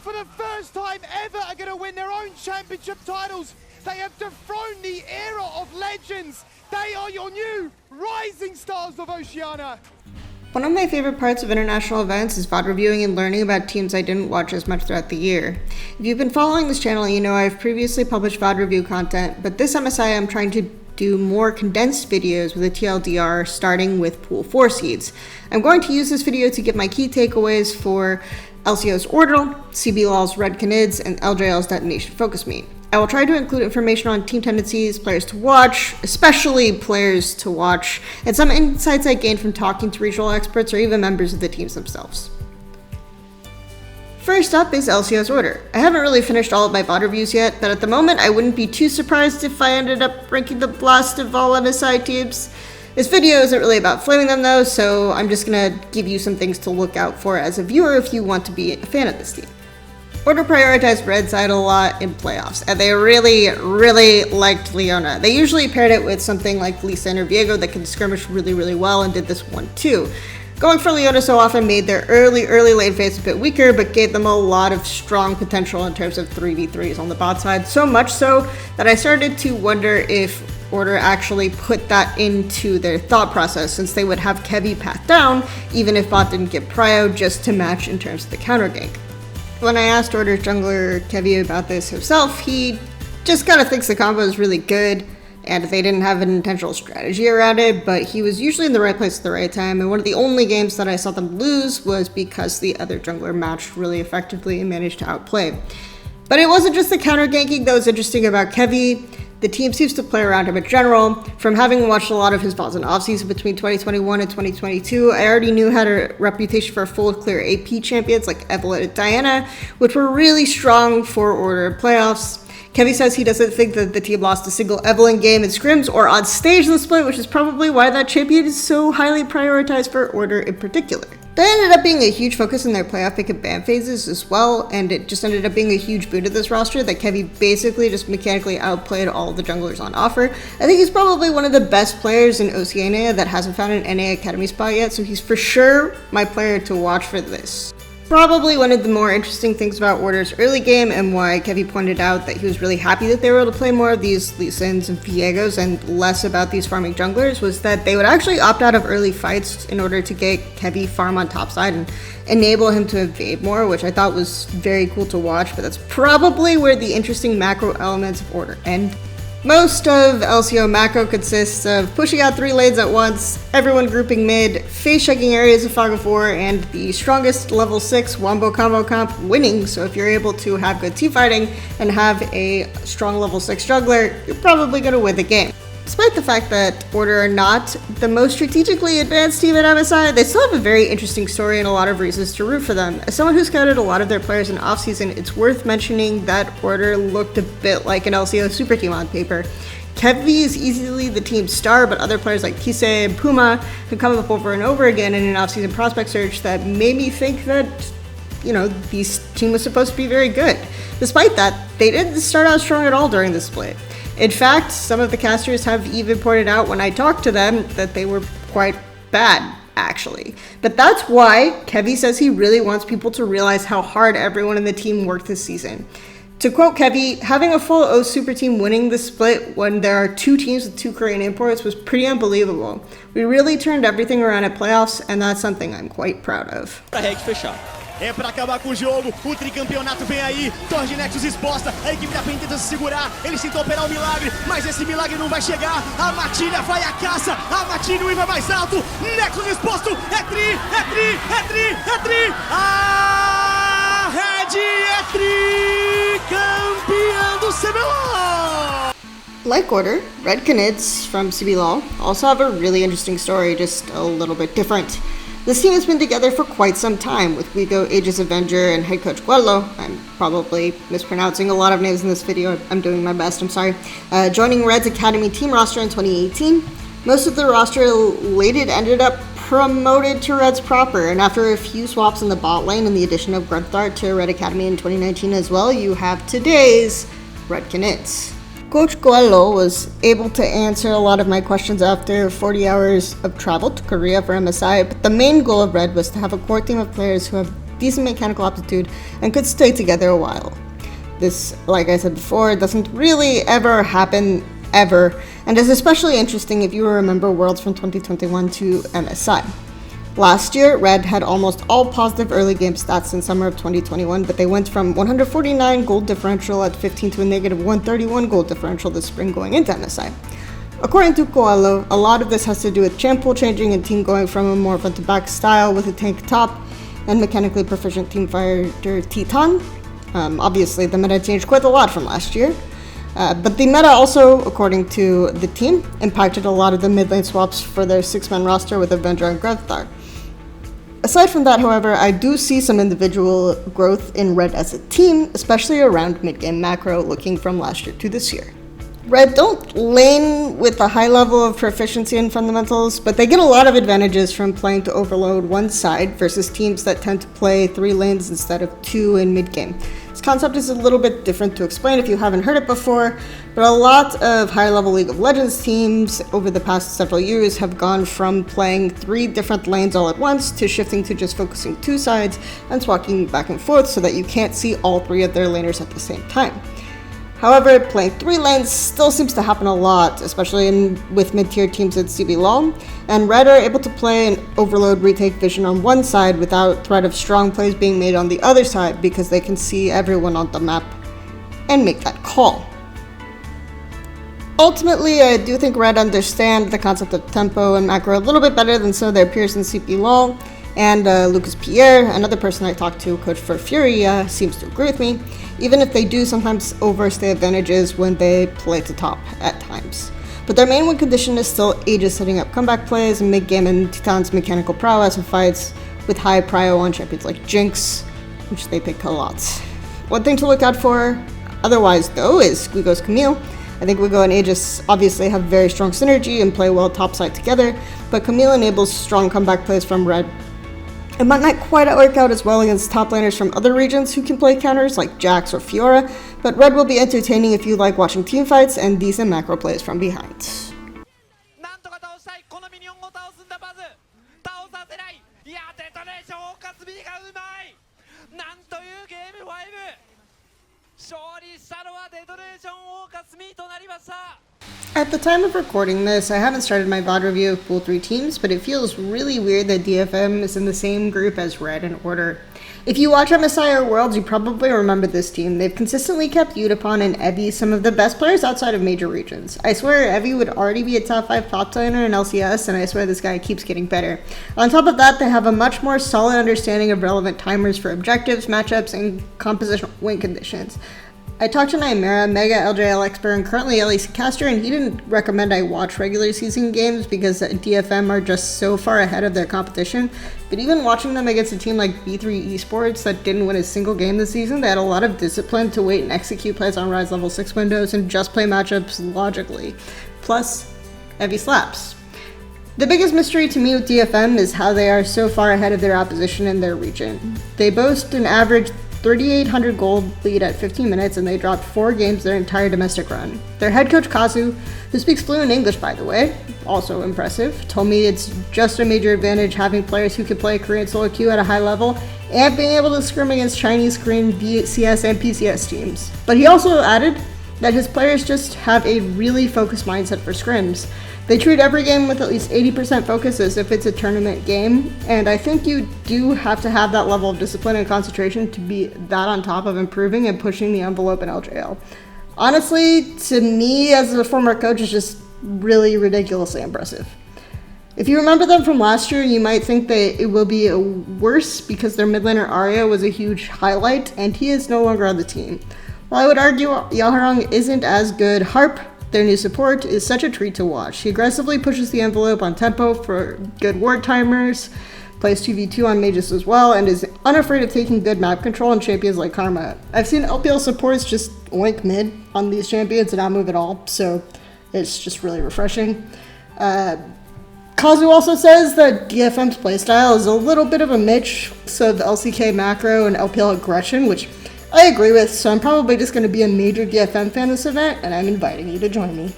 for the first time ever, are going to win their own championship titles. They have dethroned the era of legends. They are your new rising stars of Oceania. One of my favorite parts of international events is VOD reviewing and learning about teams I didn't watch as much throughout the year. If you've been following this channel, you know I've previously published VOD review content, but this MSI I'm trying to do more condensed videos with a TLDR starting with Pool 4 seeds. I'm going to use this video to give my key takeaways for LCO's Orbital, CBLOL's Red Canids, and LJL's Detonation FocusMe. I will try to include information on team tendencies, players to watch, especially players to watch, and some insights I gained from talking to regional experts or even members of the teams themselves. First up is LCO's Order. I haven't really finished all of my VOD reviews yet, but at the moment I wouldn't be too surprised if I ended up ranking the blast of all MSI teams. This video isn't really about flaming them though, so I'm just gonna give you some things to look out for as a viewer if you want to be a fan of this team. Order prioritized Red side a lot in playoffs, and they really liked Leona. They usually paired it with something like Lisa and Viego that can skirmish really well, and did this one too. Going for Leona so often made their early lane phase a bit weaker, but gave them a lot of strong potential in terms of 3v3s on the bot side, so much so that I started to wonder if Order actually put that into their thought process, since they would have Kevy path down, even if bot didn't get prio, just to match in terms of the counter gank. When I asked Order jungler Kevy about this himself, he just kind of thinks the combo is really good, and they didn't have an intentional strategy around it, but he was usually in the right place at the right time, and one of the only games that I saw them lose was because the other jungler matched really effectively and managed to outplay. But it wasn't just the counter ganking that was interesting about Kevy. The team seems to play around him in general. From having watched a lot of his VODs in offseason between 2021 and 2022, I already knew had a reputation for full clear AP champions like Evelyn and Diana, which were really strong for Order playoffs. Kevy says he doesn't think that the team lost a single Evelyn game in scrims or on stage in the split, which is probably why that champion is so highly prioritized for Order in particular. That ended up being a huge focus in their playoff pick and ban phases as well, and it just ended up being a huge boon to this roster that Kevy basically just mechanically outplayed all of the junglers on offer. I think he's probably one of the best players in Oceania that hasn't found an NA Academy spot yet, so he's for sure my player to watch for this. Probably one of the more interesting things about Order's early game, and why Kevy pointed out that he was really happy that they were able to play more of these Lee Sins and Viegos and less about these farming junglers, was that they would actually opt out of early fights in order to get Kevy farm on top side and enable him to evade more, which I thought was very cool to watch, but that's probably where the interesting macro elements of Order end. Most of LCO macro consists of pushing out 3 lanes at once, everyone grouping mid, face checking areas of Fog of War, and the strongest level 6 wombo combo comp winning. So if you're able to have good team fighting and have a strong level 6 jungler, you're probably going to win the game. Despite the fact that Order are not the most strategically advanced team at MSI, they still have a very interesting story and a lot of reasons to root for them. As someone who scouted a lot of their players in offseason, it's worth mentioning that Order looked a bit like an LCO super team on paper. Kevy is easily the team's star, but other players like Kise and Puma have come up over and over again in an offseason prospect search that made me think that, this team was supposed to be very good. Despite that, they didn't start out strong at all during the split. In fact, some of the casters have even pointed out when I talked to them that they were quite bad, actually. But that's why Kevy says he really wants people to realize how hard everyone in the team worked this season. To quote Kevy, having a full O super team winning the split when there are 2 teams with 2 Korean imports was pretty unbelievable. We really turned everything around at playoffs, and that's something I'm quite proud of. É pra acabar com o jogo, o tricampeonato vem aí, Torre de Nexus exposta, a equipe da PEN tenta se segurar, eles tentam operar o milagre, mas esse milagre não vai chegar, a matilha vai à caça, a matilha vai mais alto, Nexus exposto, é tri, a Red é tri, campeã do CBLOL! Like Order, Red Canids from CBLOL also have a really interesting story, just a little bit different. This team has been together for quite some time, with Viego, Aegis Avenger, and head coach Coelho. I'm probably mispronouncing a lot of names in this video, I'm doing my best, I'm sorry. Joining Red's Academy team roster in 2018. Most of the roster later ended up promoted to Reds proper, and after a few swaps in the bot lane and the addition of Grunthart to Red Academy in 2019 as well, you have today's Red Canids. Coach Coelho was able to answer a lot of my questions after 40 hours of travel to Korea for MSI, but the main goal of Red was to have a core team of players who have decent mechanical aptitude and could stay together a while. This, like I said before, doesn't really ever happen ever, and is especially interesting if you remember Worlds from 2021 to MSI. Last year, Red had almost all positive early game stats in summer of 2021, but they went from 149 gold differential at 15 to a negative 131 gold differential this spring going into MSI. According to Coelho, a lot of this has to do with champ pool changing and team going from a more front-to-back style with a tank top and mechanically proficient teamfighter Titan. Obviously, the meta changed quite a lot from last year. But the meta also, according to the team, impacted a lot of the mid lane swaps for their 6-man roster with Avenger and Grevthar. Aside from that, however, I do see some individual growth in Red as a team, especially around mid-game macro, looking from last year to this year. Red don't lane with a high level of proficiency in fundamentals, but they get a lot of advantages from playing to overload one side versus teams that tend to play 3 lanes instead of 2 in mid-game. This concept is a little bit different to explain if you haven't heard it before, but a lot of high-level League of Legends teams over the past several years have gone from playing 3 different lanes all at once to shifting to just focusing 2 sides and swapping back and forth so that you can't see all 3 of their laners at the same time. However, playing 3 lanes still seems to happen a lot, especially with mid-tier teams at CB LoL, and Red are able to play an overload retake vision on one side without threat of strong plays being made on the other side because they can see everyone on the map and make that call. Ultimately, I do think Red understand the concept of tempo and macro a little bit better than some of their peers in CP LoL, and Lucas Pierre, another person I talked to, coach for FURIA, seems to agree with me, even if they do sometimes overstay advantages when they play to top at times. But their main win condition is still Aegis setting up comeback plays and mid-game and Titan's mechanical prowess in fights with high prio on champions like Jinx, which they pick a lot. One thing to look out for otherwise though is Guigo's Camille. I think Guigo and Aegis obviously have very strong synergy and play well topside together, but Camille enables strong comeback plays from Red. It might not quite work out as well against top laners from other regions who can play counters like Jax or Fiora, but Red will be entertaining if you like watching teamfights and decent macro plays from behind. At the time of recording this, I haven't started my VOD review of Pool 3 teams, but it feels really weird that DFM is in the same group as Red and Order. If you watch MSI or Worlds, you probably remember this team. They've consistently kept Udapon and Evie some of the best players outside of major regions. I swear Evie would already be a top 5 top laner in LCS, and I swear this guy keeps getting better. On top of that, they have a much more solid understanding of relevant timers for objectives, matchups, and compositional win conditions. I talked to Nymaera, Mega LJL expert, and currently LEC caster, and he didn't recommend I watch regular season games because DFM are just so far ahead of their competition. But even watching them against a team like B3 Esports that didn't win a single game this season, they had a lot of discipline to wait and execute plays on Rise Level 6 windows and just play matchups logically. Plus, Evie slaps. The biggest mystery to me with DFM is how they are so far ahead of their opposition in their region. They boast an average 3,800 gold lead at 15 minutes, and they dropped 4 games their entire domestic run. Their head coach Kazu, who speaks fluent English by the way, also impressive, told me it's just a major advantage having players who can play Korean solo queue at a high level and being able to scrim against Chinese, Korean, CS, and PCS teams. But he also added that his players just have a really focused mindset for scrims. They treat every game with at least 80% focus as if it's a tournament game, and I think you do have to have that level of discipline and concentration to be that on top of improving and pushing the envelope in LJL. Honestly, to me as a former coach, it's just really ridiculously impressive. If you remember them from last year, you might think that it will be worse because their mid laner Arya was a huge highlight, and he is no longer on the team. While I would argue Yaharong isn't as good, Harp, their new support, is such a treat to watch. He aggressively pushes the envelope on tempo for good ward timers, plays 2v2 on mages as well, and is unafraid of taking good map control on champions like Karma. I've seen LPL supports just oink mid on these champions and not move at all, so it's just really refreshing. Kazu also says that DFM's playstyle is a little bit of a mix of LCK macro and LPL aggression, which I agree with, so I'm probably just going to be a major DFM fan this event, and I'm inviting you to join me.